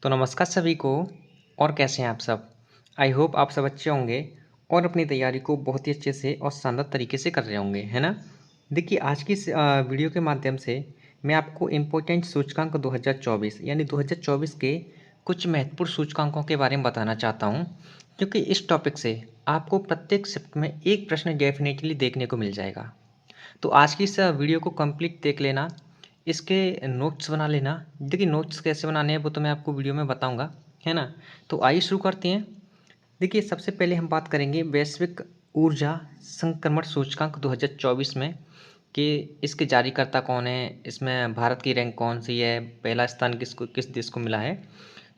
तो नमस्कार सभी को। और कैसे हैं आप सब। आई होप आप सब अच्छे होंगे और अपनी तैयारी को बहुत ही अच्छे से और शानदार तरीके से कर रहे होंगे, है ना। देखिए, आज की इस वीडियो के माध्यम से मैं आपको इम्पोर्टेंट सूचकांक 2024 यानी 2024 के कुछ महत्वपूर्ण सूचकांकों के बारे में बताना चाहता हूं, क्योंकि इस टॉपिक से आपको प्रत्येक शिफ्ट में एक प्रश्न डेफिनेटली देखने को मिल जाएगा। तो आज की इस वीडियो को कंप्लीट देख लेना, इसके नोट्स बना लेना। देखिए, नोट्स कैसे बनाने हैं वो तो मैं आपको वीडियो में बताऊंगा, है ना। तो आइए शुरू करते हैं। देखिए, सबसे पहले हम बात करेंगे वैश्विक ऊर्जा संक्रमण सूचकांक 2024 में कि इसके जारीकर्ता कौन है, इसमें भारत की रैंक कौन सी है, पहला स्थान किस देश को मिला है।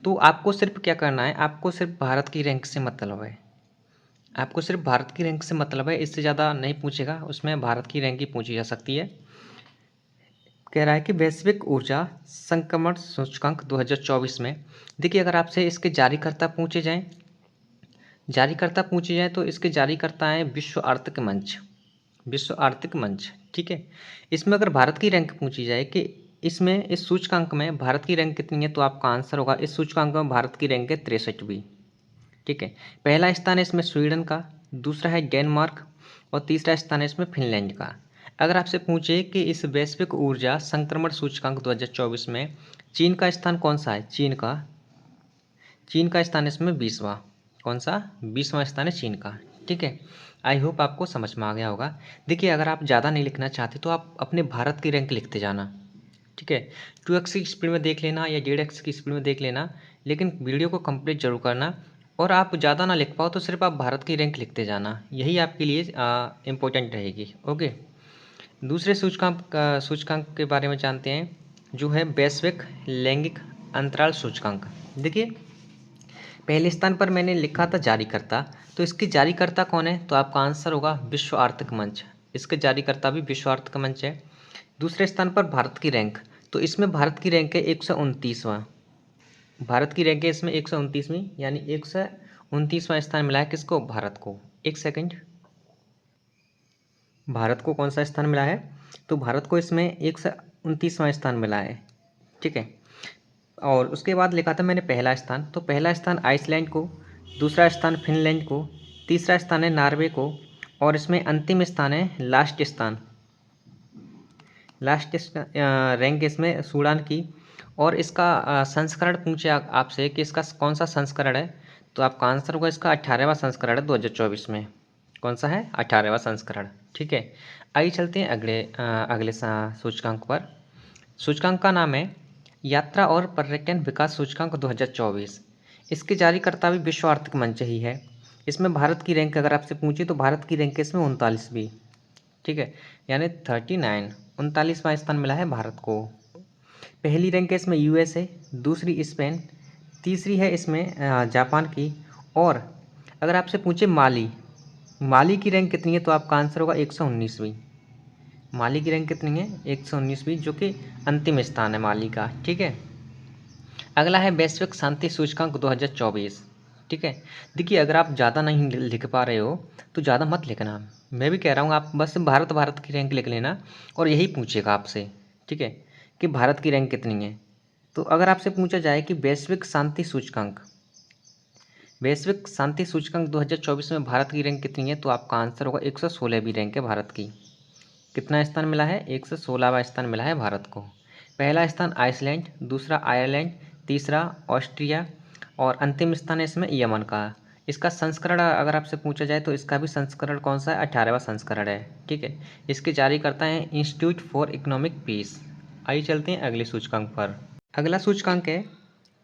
तो आपको सिर्फ क्या करना है, आपको सिर्फ भारत की रैंक से मतलब है। आपको सिर्फ भारत की रैंक से मतलब है, इससे ज़्यादा नहीं पूछेगा, उसमें भारत की रैंक ही पूछी जा सकती है। कह रहा है कि वैश्विक ऊर्जा संक्रमण सूचकांक 2024 में, देखिए अगर आपसे इसके जारीकर्ता पूछे जाएं तो इसके जारीकर्ता हैं विश्व आर्थिक मंच। विश्व आर्थिक मंच, ठीक है। इसमें अगर भारत की रैंक पूछी जाए कि इसमें इस सूचकांक में भारत की रैंक कितनी है, तो आपका आंसर होगा इस सूचकांक में भारत की रैंक है 63वीं, ठीक है। पहला स्थान है इसमें स्वीडन का, दूसरा है डेनमार्क और तीसरा स्थान है इसमें फिनलैंड का। अगर आपसे पूछे कि इस वैश्विक ऊर्जा संक्रमण सूचकांक 2024 में चीन का स्थान कौन सा है, चीन का स्थान इसमें 20वां। कौन सा? 20वां स्थान है चीन का, ठीक है। आई होप आपको समझ में आ गया होगा। देखिए, अगर आप ज़्यादा नहीं लिखना चाहते तो आप अपने भारत की रैंक लिखते जाना, ठीक है। 2x की स्पीड में देख लेना या 1.5x की स्पीड में देख लेना, लेकिन वीडियो को कंप्लीट जरूर करना। और आप ज़्यादा ना लिख पाओ तो सिर्फ आप भारत की रैंक लिखते जाना, यही आपके लिए इम्पोर्टेंट रहेगी। ओके, दूसरे सूचकांक के बारे में जानते हैं, जो है वैश्विक लैंगिक अंतराल सूचकांक। देखिए, पहले स्थान पर मैंने लिखा था जारीकर्ता, तो इसके जारीकर्ता कौन है, तो आपका आंसर होगा विश्व आर्थिक मंच। इसके जारीकर्ता भी विश्व आर्थिक मंच है। दूसरे स्थान पर भारत की रैंक, तो इसमें भारत की रैंक है 129वां। भारत की रैंक है इसमें 129वीं, यानी 129वां स्थान मिला है किसको, भारत को। एक सेकंड, भारत को कौन सा स्थान मिला है, तो भारत को इसमें 129वां स्थान मिला है, ठीक है। और उसके बाद लिखा था मैंने पहला स्थान, तो पहला स्थान आइसलैंड को, दूसरा स्थान फिनलैंड को, तीसरा स्थान है नॉर्वे को, और इसमें अंतिम स्थान है लास्ट रैंक इसमें सूडान की। और इसका संस्करण पूछे आपसे कि इसका कौन सा संस्करण है, तो आपका आंसर होगा इसका 18वां संस्करण है 2024 में। कौन सा है? 18वां संस्करण, ठीक है। आइए चलते हैं अगले सूचकांक पर। सूचकांक का नाम है यात्रा और पर्यटन विकास सूचकांक 2024। इसके जारीकर्ता भी विश्व आर्थिक मंच ही है। इसमें भारत की रैंक अगर आपसे पूछे तो भारत की रैंक इसमें 39वीं, ठीक है, यानी 39, 39वां स्थान मिला है भारत को। पहली रैंक है इसमें यूएसए, दूसरी स्पेन, तीसरी है इसमें जापान की। और अगर आपसे पूछे माली की रैंक कितनी है, तो आपका आंसर होगा 119वीं। माली की रैंक कितनी है? 119वीं, जो कि अंतिम स्थान है माली का, ठीक है। अगला है वैश्विक शांति सूचकांक 2024, ठीक है। देखिए, अगर आप ज़्यादा नहीं लिख पा रहे हो तो ज़्यादा मत लिखना, मैं भी कह रहा हूँ आप बस भारत की रैंक लिख लेना, और यही पूछेगा आपसे, ठीक है, कि भारत की रैंक कितनी है। तो अगर आपसे पूछा जाए कि वैश्विक शांति सूचकांक 2024 में भारत की रैंक कितनी है, तो आपका आंसर होगा 116वीं रैंक है भारत की। कितना स्थान मिला है? 116वां स्थान मिला है भारत को। पहला स्थान आइसलैंड, दूसरा आयरलैंड, तीसरा ऑस्ट्रिया, और अंतिम स्थान है इसमें यमन का। इसका संस्करण अगर आपसे पूछा जाए तो इसका भी संस्करण कौन सा है? 18वां संस्करण है, ठीक है। इसके जारी करता है इंस्टीट्यूट फॉर इकोनॉमिक पीस। आइए चलते हैं अगले सूचकांक पर। अगला सूचकांक है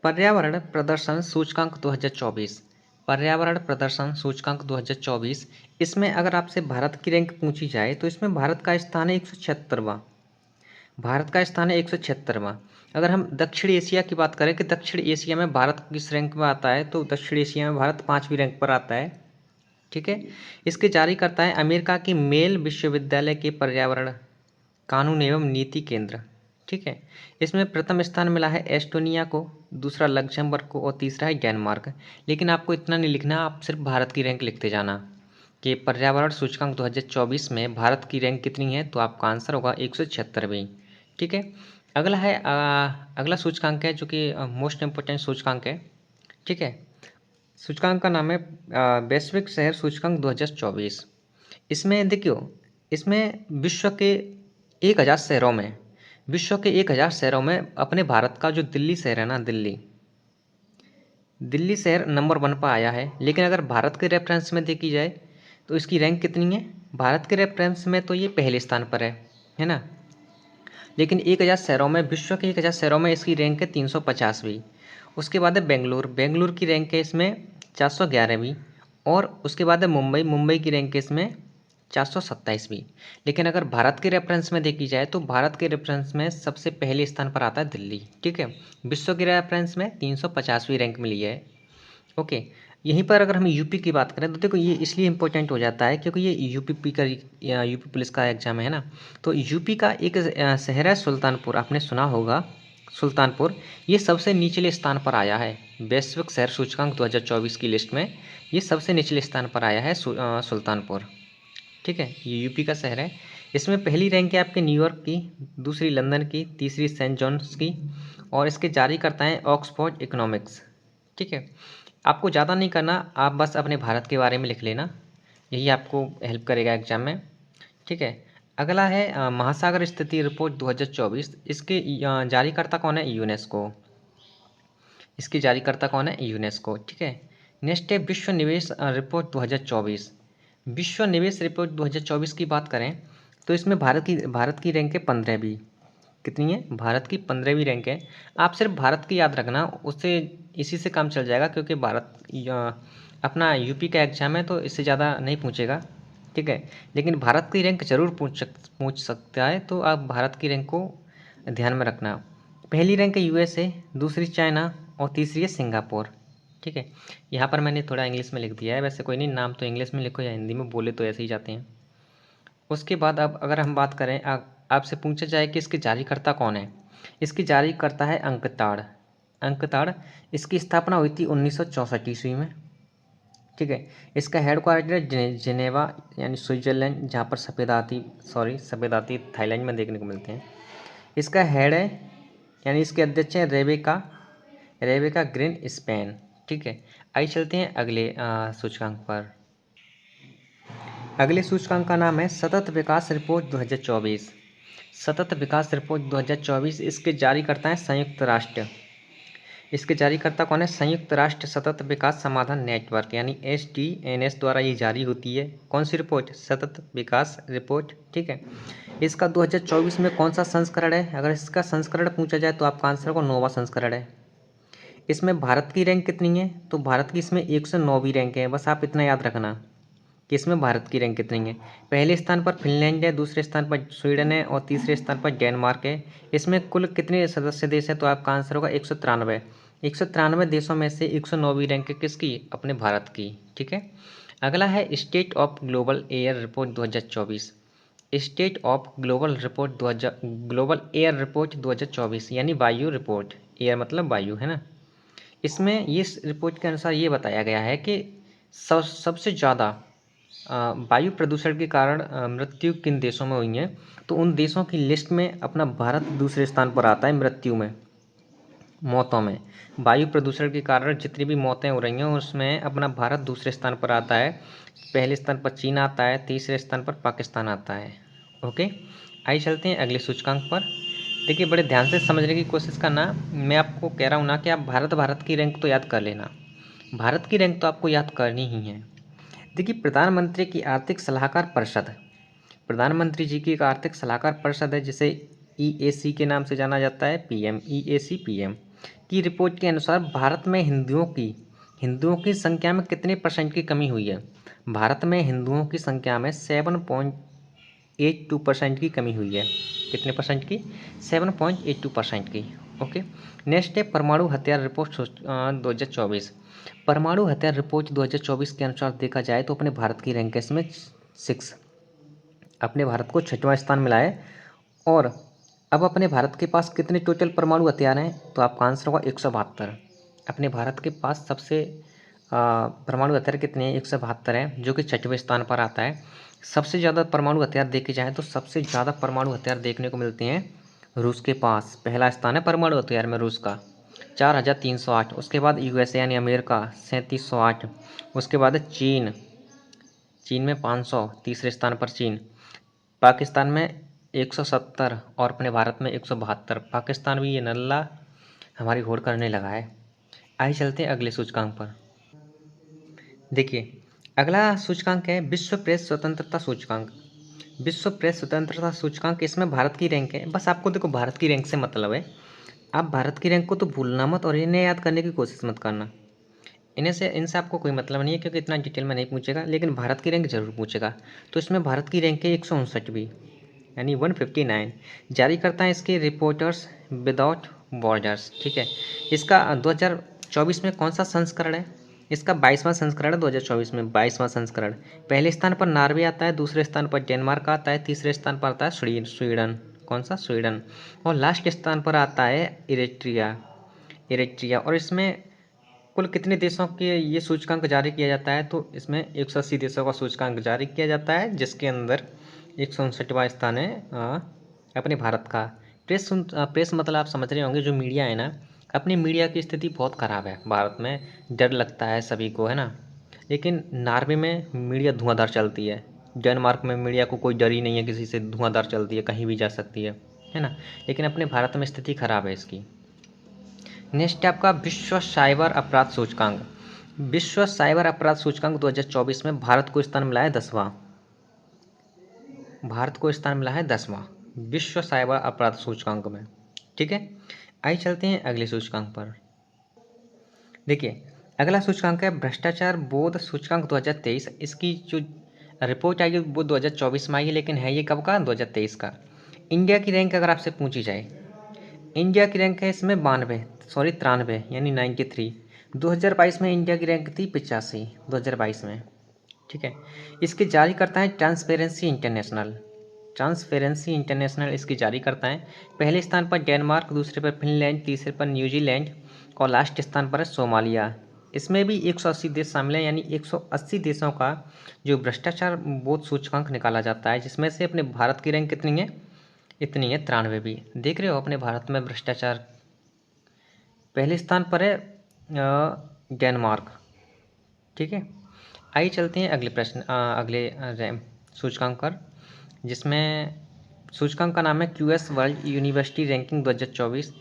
पर्यावरण प्रदर्शन सूचकांक 2024। पर्यावरण प्रदर्शन सूचकांक 2024, इसमें अगर आपसे भारत की रैंक पूछी जाए तो इसमें भारत का स्थान है 176वां। भारत का स्थान है 176वां। अगर हम दक्षिण एशिया की बात करें कि दक्षिण एशिया में भारत किस रैंक में आता है, तो दक्षिण एशिया में भारत 5वीं रैंक पर आता है, ठीक है। इसके जारी करता है अमेरिका की मेल विश्वविद्यालय के पर्यावरण कानून एवं नीति केंद्र, ठीक है। इसमें प्रथम स्थान मिला है एस्टोनिया को, दूसरा लग्जमबर्ग को, और तीसरा है डेनमार्क। लेकिन आपको इतना नहीं लिखना, आप सिर्फ भारत की रैंक लिखते जाना कि पर्यावरण सूचकांक 2024 में भारत की रैंक कितनी है, तो आपका आंसर होगा 176वीं, ठीक है। अगला है अगला सूचकांक है जो कि मोस्ट इम्पोर्टेंट सूचकांक है। ठीक है, सूचकांक का नाम है वैश्विक शहर सूचकांक 2024। इसमें देखियो, इसमें विश्व के 1000 शहरों में अपने भारत का जो दिल्ली शहर है ना, दिल्ली शहर नंबर 1 पर आया है। लेकिन अगर भारत के रेफरेंस में देखी जाए तो इसकी रैंक कितनी है? भारत के रेफरेंस में तो ये पहले स्थान पर है ना। लेकिन 1000 शहरों में, विश्व के 1000 शहरों में इसकी रैंक है 350वीं। उसके बाद है बेंगलुरु की रैंक है इसमें 411वीं। और उसके बाद है मुंबई की रैंक है इसमें 427वीं। लेकिन अगर भारत के रेफरेंस में देखी जाए तो भारत के रेफरेंस में सबसे पहले स्थान पर आता है दिल्ली। ठीक है, विश्व के रेफरेंस में 350वीं रैंक मिली है। ओके, यहीं पर अगर हम यूपी की बात करें तो देखो, ये इसलिए इम्पोर्टेंट हो जाता है क्योंकि ये यूपी पुलिस का एग्जाम है ना। तो यूपी का एक शहर है सुल्तानपुर, आपने सुना होगा सुल्तानपुर। ये सबसे निचले स्थान पर आया है वैश्विक शहर सूचकांक 2024 की लिस्ट में। ये सबसे निचले स्थान पर आया है सुल्तानपुर। ठीक है, ये यूपी का शहर है। इसमें पहली रैंक है आपके न्यूयॉर्क की, दूसरी लंदन की, तीसरी सेंट जॉन्स की, और इसके जारीकर्ता हैं ऑक्सफोर्ड इकोनॉमिक्स। ठीक है, आपको ज़्यादा नहीं करना, आप बस अपने भारत के बारे में लिख लेना, यही आपको हेल्प करेगा एग्जाम में। ठीक है, अगला है महासागर स्थिति रिपोर्ट 2024। इसके जारीकर्ता कौन है? यूनेस्को। इसकी जारीकर्ता कौन है? यूनेस्को। ठीक है, नेक्स्ट है विश्व निवेश रिपोर्ट 2024। विश्व निवेश रिपोर्ट 2024 की बात करें तो इसमें भारत की रैंक है 15वीं। कितनी है? भारत की 15वीं रैंक है। आप सिर्फ भारत की याद रखना, उससे इसी से काम चल जाएगा, क्योंकि अपना यूपी का एग्जाम है तो इससे ज़्यादा नहीं पूछेगा। ठीक है, लेकिन भारत की रैंक जरूर पूछ सकता है, तो आप भारत की रैंक को ध्यान में रखना। पहली रैंक है यूएसए, दूसरी चाइना, और तीसरी है सिंगापुर। ठीक है, यहाँ पर मैंने थोड़ा इंग्लिश में लिख दिया है, वैसे कोई नहीं, नाम तो इंग्लिश में लिखो या हिंदी में बोले तो ऐसे ही जाते हैं। उसके बाद अब अगर हम बात करें, आपसे पूछा जाए कि इसके जारीकर्ता कौन है। इसकी जारीकर्ता है अंकताड़। इसकी स्थापना हुई थी 1964 ईस्वी में। ठीक है, इसका हेड क्वार्टर है जिनेवा यानी स्विट्जरलैंड, जहाँ पर सफ़ेद हाथी थाईलैंड में देखने को मिलते हैं। इसका हेड है यानी इसके अध्यक्ष हैं रेबेका ग्रीन, स्पेन। ठीक है, आइए चलते हैं अगले सूचकांक पर। अगले सूचकांक का नाम है सतत विकास रिपोर्ट 2024। सतत विकास रिपोर्ट 2024, इसके जारीकर्ता हैं संयुक्त राष्ट्र। इसके जारीकर्ता कौन है? संयुक्त राष्ट्र सतत विकास समाधान नेटवर्क यानी SDNS द्वारा ये जारी होती है। कौन सी रिपोर्ट? सतत विकास रिपोर्ट। ठीक है, इसका 2024 में कौन सा संस्करण है? अगर इसका संस्करण पूछा जाए तो आपका आंसर होगा 9वां संस्करण है। इसमें भारत की रैंक कितनी है? तो भारत की इसमें 109वीं रैंक है। बस आप इतना याद रखना कि इसमें भारत की रैंक कितनी है। पहले स्थान पर फिनलैंड है, दूसरे स्थान पर स्वीडन है, और तीसरे स्थान पर डेनमार्क है। इसमें कुल कितने सदस्य देश हैं? तो आपका आंसर होगा 193। 193 देशों में से 109वीं रैंक है किसकी? अपने भारत की। ठीक है, अगला है state of global air report 2024। State of global air report 2024 यानी वायु रिपोर्ट। एयर मतलब वायु है ना। इसमें ये रिपोर्ट के अनुसार ये बताया गया है कि सबसे ज़्यादा वायु प्रदूषण के कारण मृत्यु किन देशों में हुई है। तो उन देशों की लिस्ट में अपना भारत दूसरे स्थान पर आता है मृत्यु में, मौतों में। वायु प्रदूषण के कारण जितनी भी मौतें हो रही हैं उसमें अपना भारत दूसरे स्थान पर आता है। पहले स्थान पर चीन आता है, तीसरे स्थान पर पाकिस्तान आता है। ओके, आइए चलते हैं अगले सूचकांक पर। देखिए, बड़े ध्यान से समझने की कोशिश करना। मैं आपको कह रहा हूँ ना कि आप भारत की रैंक तो याद कर लेना, भारत की रैंक तो आपको याद करनी ही है। देखिए, प्रधानमंत्री की आर्थिक सलाहकार परिषद, प्रधानमंत्री जी की एक आर्थिक सलाहकार परिषद है जिसे EAC के नाम से जाना जाता है, PM की रिपोर्ट के अनुसार भारत में हिंदुओं की संख्या में कितने % की कमी हुई है। भारत में हिंदुओं की संख्या में 7.82% की कमी हुई है। कितने परसेंट की? 7.82% की। ओके, नेक्स्ट है परमाणु हथियार रिपोर्ट 2024। परमाणु हथियार रिपोर्ट 2024 के अनुसार देखा जाए तो अपने भारत की रैंक इसमें 6, अपने भारत को 6वां स्थान मिला है। और अब अपने भारत के पास कितने टोटल परमाणु हथियार हैं? तो आपका आंसर होगा 172। अपने भारत के पास सबसे परमाणु हथियार कितने हैं? 172 हैं, जो कि 6वें स्थान पर आता है। सबसे ज़्यादा परमाणु हथियार देखे जाएँ तो सबसे ज़्यादा परमाणु हथियार देखने को मिलते हैं रूस के पास पहला स्थान है परमाणु हथियार में रूस का 4308। उसके बाद यूएसए यानी अमेरिका 3708। उसके बाद है चीन, चीन में 500, तीसरे स्थान पर चीन। पाकिस्तान में 170 और अपने भारत में 172। पाकिस्तान भी ये नल्ला हमारी होड़ करने लगा है। आइए चलते हैं अगले सूचकांक पर। देखिए अगला सूचकांक है विश्व प्रेस स्वतंत्रता सूचकांक। विश्व प्रेस स्वतंत्रता सूचकांक, इसमें भारत की रैंक है। बस आपको देखो भारत की रैंक से मतलब है, आप भारत की रैंक को तो भूलना मत और इन्हें याद करने की कोशिश मत करना। इनसे आपको कोई मतलब नहीं है क्योंकि इतना डिटेल में नहीं पूछेगा, लेकिन भारत की रैंक जरूर पूछेगा। तो इसमें भारत की रैंक है 159 यानी 159। जारी करता है इसके रिपोर्टर्स विदाउट बॉर्डर्स। ठीक है, इसका 2024 में कौन सा संस्करण है? इसका 22वां संस्करण है 2024 में, 22वां संस्करण। पहले स्थान पर नॉर्वे आता है, दूसरे स्थान पर डेनमार्क आता है, तीसरे स्थान पर आता है स्वीडन। कौन सा? स्वीडन। और लास्ट स्थान पर आता है इरिट्रिया। इरिट्रिया। और इसमें कुल कितने देशों के ये सूचकांक जारी किया जाता है? तो इसमें 180 देशों का सूचकांक जारी किया जाता है, जिसके अंदर 159वां स्थान है अपने भारत का। प्रेस मतलब आप समझ रहे होंगे, जो मीडिया है ना, अपनी मीडिया की स्थिति बहुत ख़राब है भारत में। डर लगता है सभी को, है ना। लेकिन नॉर्वे में मीडिया धुआंधार चलती है। डेनमार्क में मीडिया को कोई डर ही नहीं है किसी से, धुआंधार चलती है, कहीं भी जा सकती है ना। लेकिन अपने भारत में स्थिति खराब है इसकी। नेक्स्ट है आपका विश्व साइबर अपराध सूचकांक। विश्व साइबर अपराध सूचकांक 2024 में भारत को स्थान मिला है 10वां। भारत को स्थान मिला है 10वां विश्व साइबर अपराध सूचकांक में। ठीक है, आइए चलते हैं अगले सूचकांक पर। देखिए अगला सूचकांक है भ्रष्टाचार बोध सूचकांक 2023। इसकी जो रिपोर्ट आई है वो 2024 में आई है, लेकिन है ये कब का? 2023 का। इंडिया की रैंक अगर आपसे पूछी जाए, इंडिया की रैंक है इसमें 93 यानी 93। 2022 में इंडिया की रैंक थी 85, 2022 में। ठीक है, इसके जारी करता है ट्रांसपेरेंसी इंटरनेशनल। ट्रांसपेरेंसी इंटरनेशनल इसकी जारी करता है। पहले स्थान पर डेनमार्क, दूसरे पर फिनलैंड, तीसरे पर न्यूजीलैंड और लास्ट स्थान पर है सोमालिया। इसमें भी 180 देश शामिल हैं, यानी 180 देशों का जो भ्रष्टाचार बोध सूचकांक निकाला जाता है, जिसमें से अपने भारत की रैंक कितनी है? इतनी है 93। देख रहे हो अपने भारत में भ्रष्टाचार पहले स्थान पर है डेनमार्क। ठीक है, आइए चलते हैं अगले प्रश्न सूचकांक पर, जिसमें सूचकांक का नाम है क्यूएस वर्ल्ड यूनिवर्सिटी रैंकिंग 2024।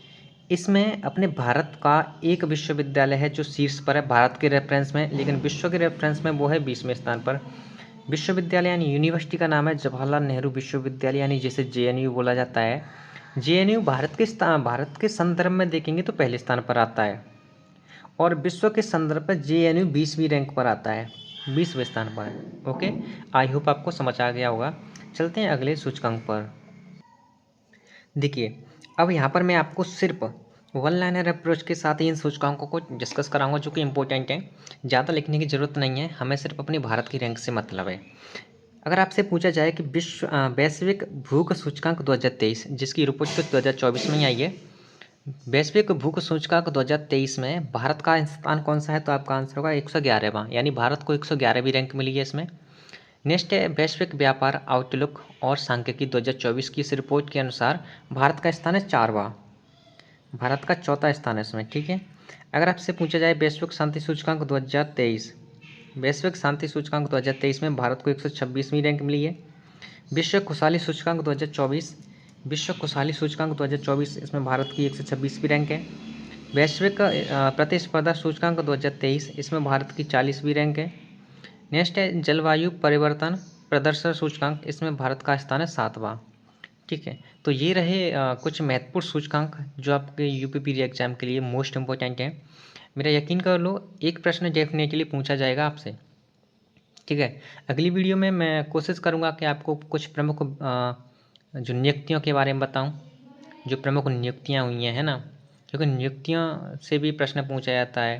इसमें अपने भारत का एक विश्वविद्यालय है जो शीर्ष पर है भारत के रेफरेंस में, लेकिन विश्व के रेफरेंस में वो है 20वें स्थान पर। विश्वविद्यालय यानी यूनिवर्सिटी का नाम है जवाहरलाल नेहरू विश्वविद्यालय, यानी जिसे जेएनयू बोला जाता है। जेएनयू भारत के संदर्भ में देखेंगे तो पहले स्थान पर आता है, और विश्व के संदर्भ में जेएनयू 20वीं रैंक पर आता है, 20वें स्थान पर है। ओके, आई होप आपको समझ आ गया होगा। चलते हैं अगले सूचकांक पर। देखिए अब यहाँ पर मैं आपको सिर्फ वन लाइनर अप्रोच के साथ ही इन सूचकांकों को डिस्कस कराऊंगा, जो कि इंपॉर्टेंट है। ज़्यादा लिखने की ज़रूरत नहीं है, हमें सिर्फ अपने भारत की रैंक से मतलब है। अगर आपसे पूछा जाए कि वैश्विक भूख सूचकांक 2023, जिसकी रिपोर्ट तो 2024 में ही आई है, वैश्विक भूख सूचकांक 2023 में भारत का स्थान कौन सा है? तो आपका आंसर होगा 111वां, यानी भारत को 111वीं रैंक मिली है इसमें। नेक्स्ट है वैश्विक व्यापार आउटलुक और सांख्यिकी 2024 की इस रिपोर्ट के अनुसार भारत का स्थान है 4वां, भारत का 4था स्थान है इसमें। ठीक है, अगर आपसे पूछा जाए वैश्विक शांति सूचकांक 2023, वैश्विक शांति सूचकांक 2023 में भारत को 126वीं रैंक मिली है। विश्व खुशहाली सूचकांक 2024, विश्व खुशहाली सूचकांक 2024, इसमें भारत की 126वीं रैंक है। वैश्विक प्रतिस्पर्धा सूचकांक 2023, इसमें भारत की 40वीं रैंक है। नेक्स्ट है जलवायु परिवर्तन प्रदर्शन सूचकांक, इसमें भारत का स्थान है 7वां। ठीक है, तो ये रहे कुछ महत्वपूर्ण सूचकांक जो आपके यूपीपीडी एग्जाम के लिए मोस्ट इम्पोर्टेंट है। मेरा यकीन कर लो एक प्रश्न डेफिनेटली पूछा जाएगा आपसे। ठीक है, अगली वीडियो में मैं कोशिश करूँगा कि आपको कुछ प्रमुख जो नियुक्तियों के बारे में बताऊँ, जो प्रमुख नियुक्तियाँ हुई हैं, है ना, क्योंकि नियुक्तियों से भी प्रश्न पूछा जाता है।